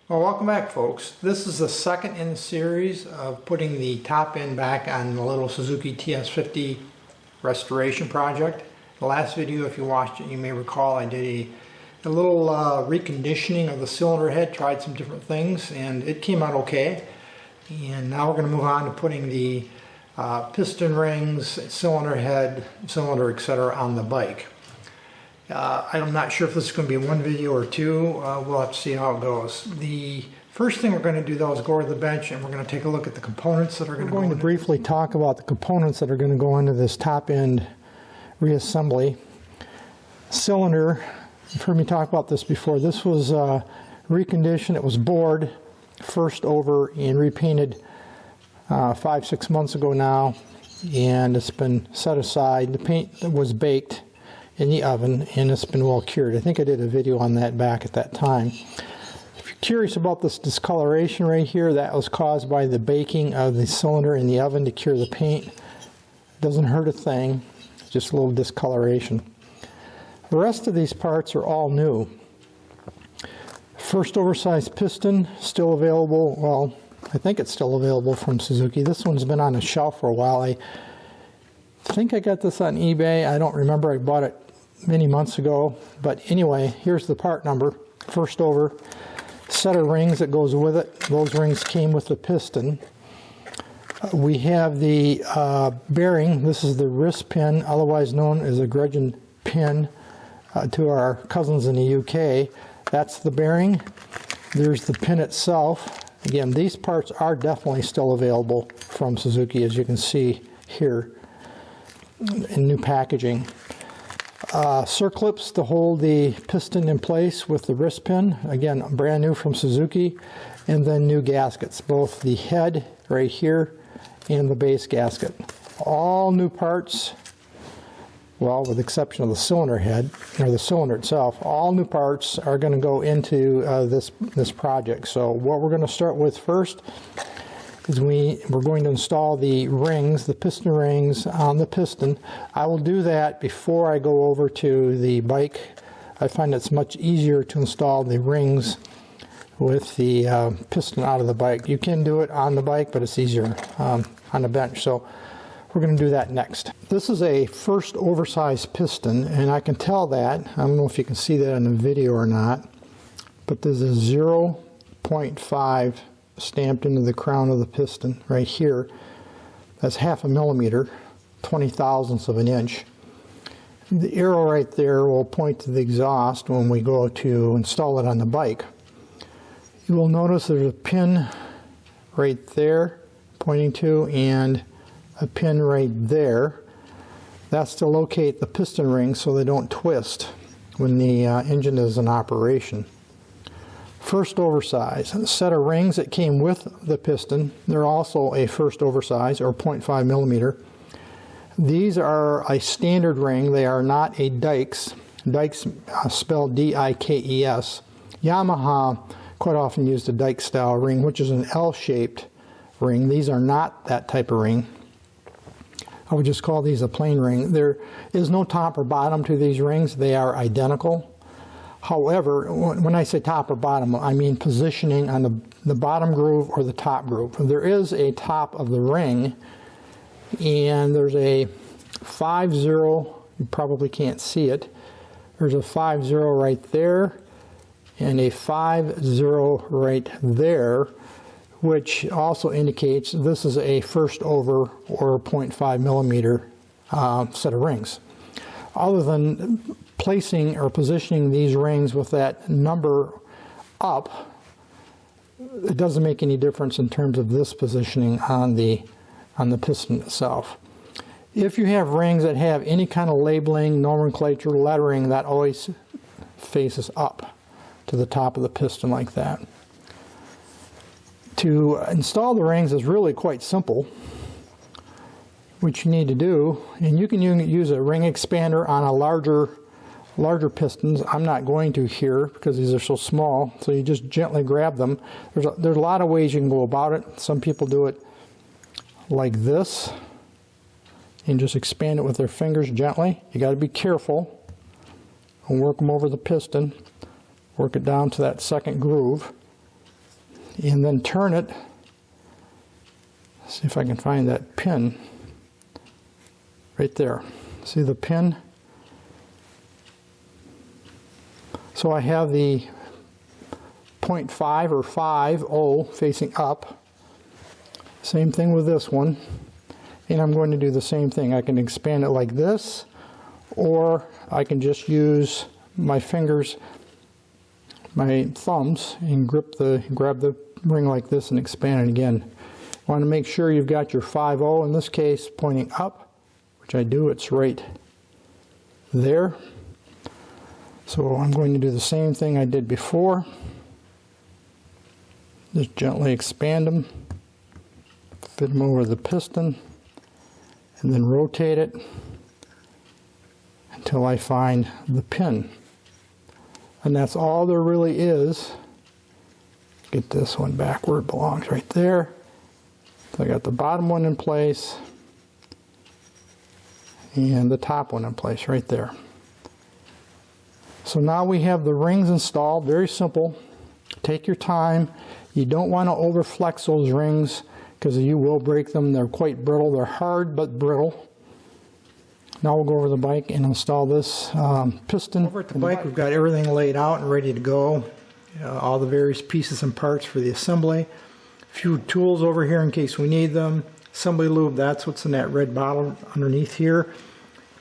Well, welcome back, folks. This is the second in the series of putting the top end back on the little Suzuki TS50 restoration project. The last video, if you watched it, you may recall I did a little reconditioning of the cylinder head, tried some different things, and it came out okay. And now we're going to move on to putting the piston rings, cylinder head, cylinder, etc. on the bike. I'm not sure if this is going to be one video or two. We'll have to see how it goes. The first thing we're going to do though is go to the bench and we're going to take a look at the components that are going to go in. We're going to briefly talk about the components that are going to go into this top end reassembly. Cylinder, you've heard me talk about this before. This was reconditioned. It was bored first over and repainted 5-6 months ago now, and it's been set aside. The paint was baked in the oven and it's been well cured. I think I did a video on that back at that time. If you're curious about this discoloration right here, that was caused by the baking of the cylinder in the oven to cure the paint. Doesn't hurt a thing, just a little discoloration. The rest of these parts are all new. First oversized piston, still available. Well, I think it's still available from Suzuki. This one's been on the shelf for a while. I think I got this on eBay. I don't remember. I bought it many months ago. But anyway, here's the part number. First over. Set of rings that goes with it. Those rings came with the piston. We have the bearing. This is the wrist pin, otherwise known as a gudgeon pin to our cousins in the UK. That's the bearing. There's the pin itself. Again, these parts are definitely still available from Suzuki, as you can see here in new packaging. Circlips to hold the piston in place with the wrist pin, again brand new from Suzuki, and then new gaskets, both the head right here and the base gasket. All new parts, well, with the exception of the cylinder head, or the cylinder itself. All new parts are going to go into this project. So what we're going to start with first is we're going to install the rings, the piston rings on the piston. I will do that before I go over to the bike. I find it's much easier to install the rings with the piston out of the bike. You can do it on the bike, but it's easier on the bench. So we're going to do that next. This is a first oversized piston, and I can tell that. I don't know if you can see that in the video or not, but there's a 0.5 stamped into the crown of the piston right here. That's 0.5 millimeter, 20 thousandths of an inch. The arrow right there will point to the exhaust when we go to install it on the bike. You will notice there's a pin right there pointing to, and a pin right there. That's to locate the piston rings so they don't twist when the engine is in operation. First oversize. A set of rings that came with the piston. They're also a first oversize, or 0.5 millimeter. These are a standard ring. They are not a Dikes. Dikes spelled D-I-K-E-S. Yamaha quite often used a Dike style ring, which is an L-shaped ring. These are not that type of ring. I would just call these a plain ring. There is no top or bottom to these rings. They are identical. However, when I say top or bottom, I mean positioning on the bottom groove or the top groove. There is a top of the ring, and there's a 5-0. You probably can't see it. There's a 5-0 right there and a 5-0 right there, which also indicates this is a first over or 0.5 millimeter set of rings. Other than placing or positioning these rings with that number up, it doesn't make any difference in terms of this positioning on the piston itself. If you have rings that have any kind of labeling, nomenclature, lettering, that always faces up to the top of the piston like that. To install the rings is really quite simple. What you need to do, and you can use a ring expander on a larger pistons. I'm not going to here because these are so small, so you just gently grab them. There's a lot of ways you can go about it. Some people do it like this and just expand it with their fingers gently. You got to be careful and work them over the piston. Work it down to that second groove. and then turn it. See if I can find that pin right there. See the pin? So I have the 0.5 or 5.0 facing up. Same thing with this one. And I'm going to do the same thing. I can expand it like this, or I can just use my fingers, my thumbs, and grab the ring like this and expand it again. Want to make sure you've got your 5.0 in this case pointing up, which I do. It's right there. So I'm going to do the same thing I did before. Just gently expand them, fit them over the piston, and then rotate it until I find the pin. And that's all there really is. Get this one back where it belongs, right there. So I got the bottom one in place and the top one in place right there. So now we have the rings installed. Very simple. Take your time. You don't want to overflex those rings because you will break them. They're quite brittle. They're hard but brittle. Now we'll go over the bike and install this piston. Over at the bike, we've got everything laid out and ready to go. All the various pieces and parts for the assembly. A few tools over here in case we need them. Assembly lube, that's what's in that red bottle underneath here.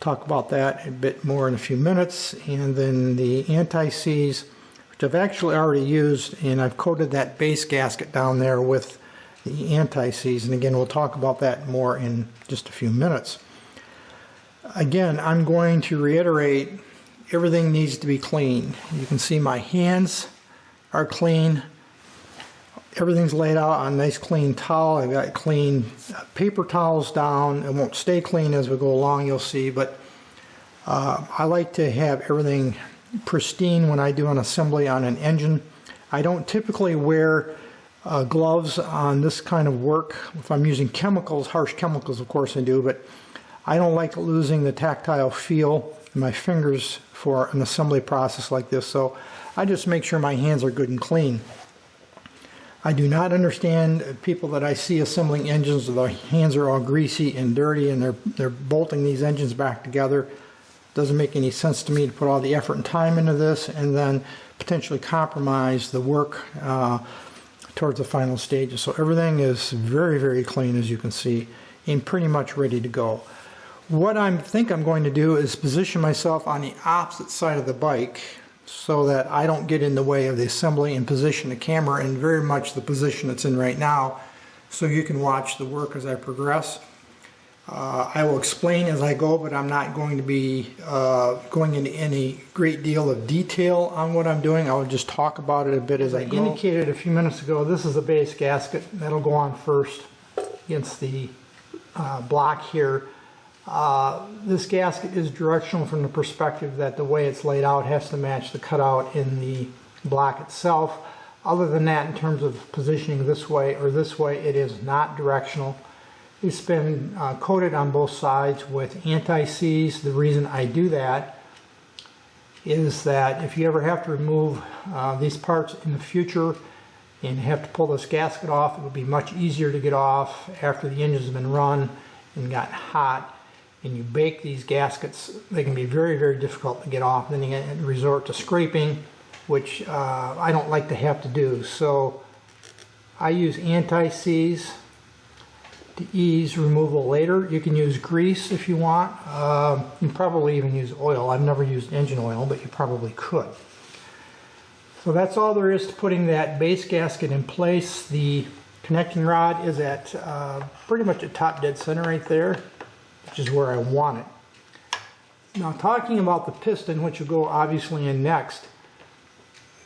Talk about that a bit more in a few minutes. And then the anti-seize, which I've actually already used, and I've coated that base gasket down there with the anti-seize. And again, we'll talk about that more in just a few minutes. Again, I'm going to reiterate, everything needs to be clean. You can see my hands are clean. Everything's laid out on a nice clean towel. I've got clean paper towels down. It won't stay clean as we go along, you'll see, but I like to have everything pristine when I do an assembly on an engine. I don't typically wear gloves on this kind of work. If I'm using chemicals, harsh chemicals, of course I do, but I don't like losing the tactile feel in my fingers for an assembly process like this, so I just make sure my hands are good and clean. I do not understand people that I see assembling engines, their hands are all greasy and dirty and they're bolting these engines back together. Doesn't make any sense to me to put all the effort and time into this and then potentially compromise the work towards the final stages. So everything is very, very clean, as you can see, and pretty much ready to go. What I think I'm going to do is position myself on the opposite side of the bike so that I don't get in the way of the assembly and position the camera in very much the position it's in right now, so you can watch the work as I progress. I will explain as I go, but I'm not going to be going into any great deal of detail on what I'm doing. I will just talk about it a bit as I go. Indicated a few minutes ago, this is a base gasket that'll go on first against the block here. This gasket is directional from the perspective that the way it's laid out has to match the cutout in the block itself. Other than that, in terms of positioning this way or this way, it is not directional. It's been coated on both sides with anti-seize. The reason I do that is that if you ever have to remove these parts in the future and have to pull this gasket off, it would be much easier to get off after the engine's been run and got hot. And you bake these gaskets, they can be very, very difficult to get off. Then you resort to scraping, which I don't like to have to do. So I use anti-seize to ease removal later. You can use grease if you want. You can probably even use oil. I've never used engine oil, but you probably could. So that's all there is to putting that base gasket in place. The connecting rod is at pretty much at top dead center right there, which is where I want it. Now, talking about the piston, which will go obviously in next,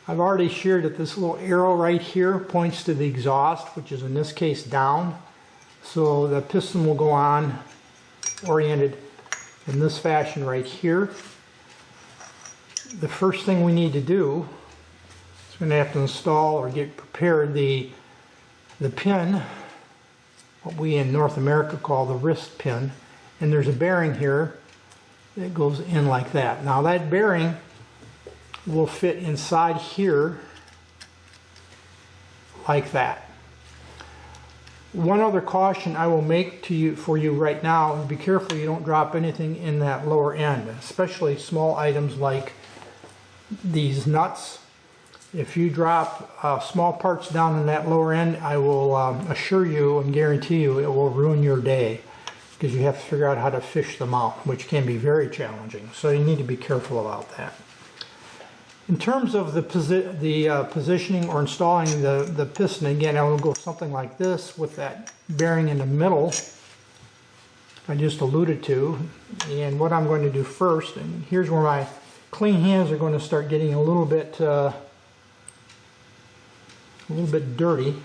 I've already shared that this little arrow right here points to the exhaust, which is in this case down. So the piston will go on oriented in this fashion right here. The first thing we need to do is we're going to have to install or get prepared the pin, what we in North America call the wrist pin. And there's a bearing here that goes in like that. Now that bearing will fit inside here like that. One other caution I will make for you right now is be careful you don't drop anything in that lower end, especially small items like these nuts. If you drop small parts down in that lower end, I will assure you and guarantee you it will ruin your day, because you have to figure out how to fish them out, which can be very challenging. So you need to be careful about that. In terms of the positioning or installing the piston, again, I will go something like this with that bearing in the middle I just alluded to. And what I'm going to do first, and here's where my clean hands are going to start getting a little bit dirty.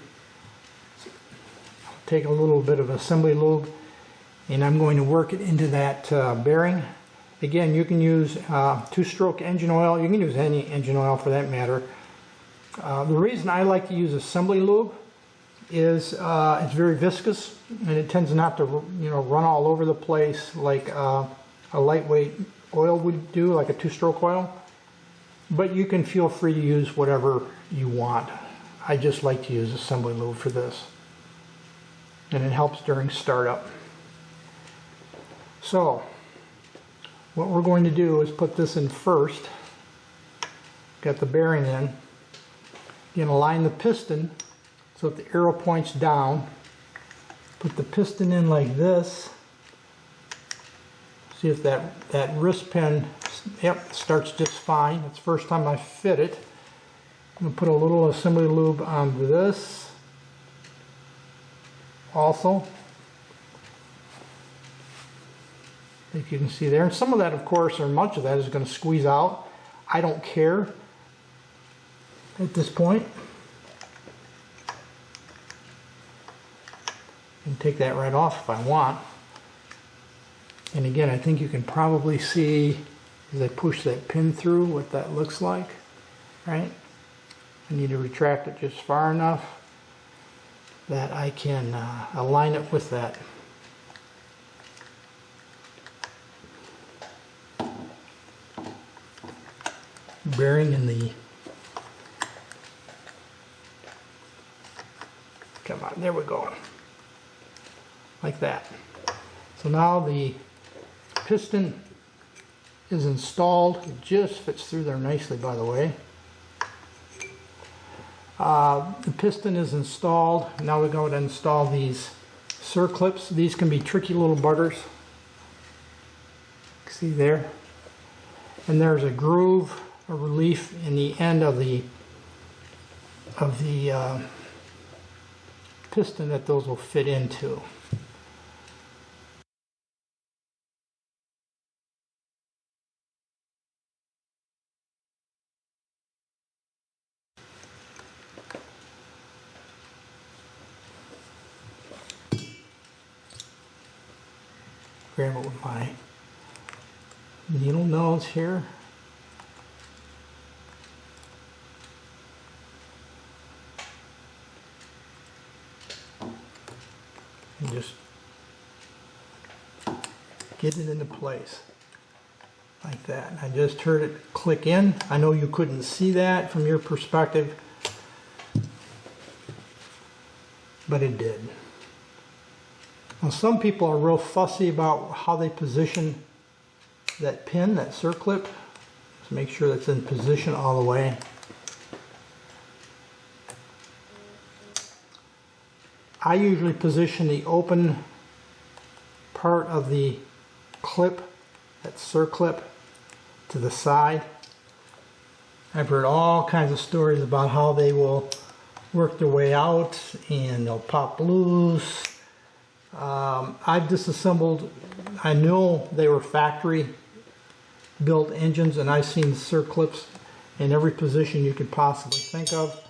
Take a little bit of assembly lube, and I'm going to work it into that bearing. Again, you can use two-stroke engine oil. You can use any engine oil for that matter. The reason I like to use assembly lube is it's very viscous, and it tends not to run all over the place like a lightweight oil would do, like a two-stroke oil. But you can feel free to use whatever you want. I just like to use assembly lube for this, and it helps during startup. So what we're going to do is put this in first. Got the bearing in. You're going to align the piston so that the arrow points down. Put the piston in like this. See if that wrist pin, yep, starts just fine. It's the first time I fit it. I'm going to put a little assembly lube onto this also. Like you can see there, and some of that, of course, or much of that is going to squeeze out. I don't care at this point. And take that right off if I want. And again, I think you can probably see as I push that pin through what that looks like, right? I need to retract it just far enough that I can align it with that. Bearing in the, come on, there we go, like that. So now the piston is installed. It just fits through there nicely, by the way. The piston is installed. Now we're going to install these circlips. These can be tricky little butters. See there? And there's a groove, a relief in the end of the piston that those will fit into. Grab it with my needle nose here. And just get it into place like that. I just heard it click in. I know you couldn't see that from your perspective, but it did. Now, some people are real fussy about how they position that pin, that circlip. Just make sure that's in position all the way. I usually position the open part of the clip, that circlip, to the side. I've heard all kinds of stories about how they will work their way out and they'll pop loose. I've disassembled, I know they were factory built engines, and I've seen circlips in every position you could possibly think of.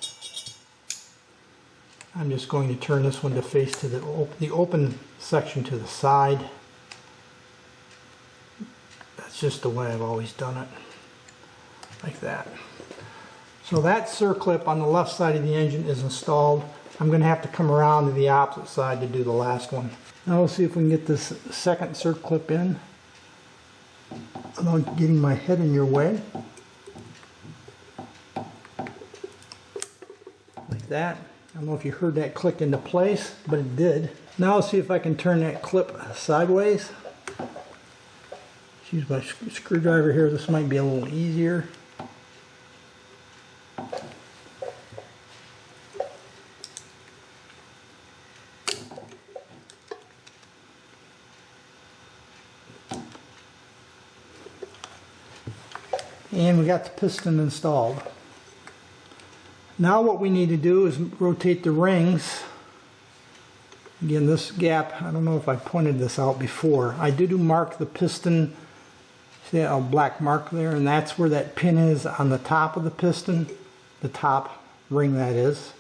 I'm just going to turn this one to face to the open section to the side. That's just the way I've always done it, like that. So that circlip on the left side of the engine is installed. I'm going to have to come around to the opposite side to do the last one. Now we'll see if we can get this second circlip in without getting my head in your way. Like that. I don't know if you heard that click into place, but it did. Now let's see if I can turn that clip sideways. Use my screwdriver here. This might be a little easier. And we got the piston installed. Now what we need to do is rotate the rings. Again, this gap, I don't know if I pointed this out before. I did mark the piston, see a black mark there, and that's where that pin is on the top of the piston, the top ring that is.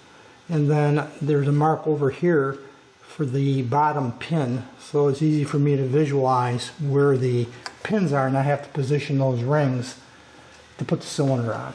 And then there's a mark over here for the bottom pin, so it's easy for me to visualize where the pins are, and I have to position those rings to put the cylinder on.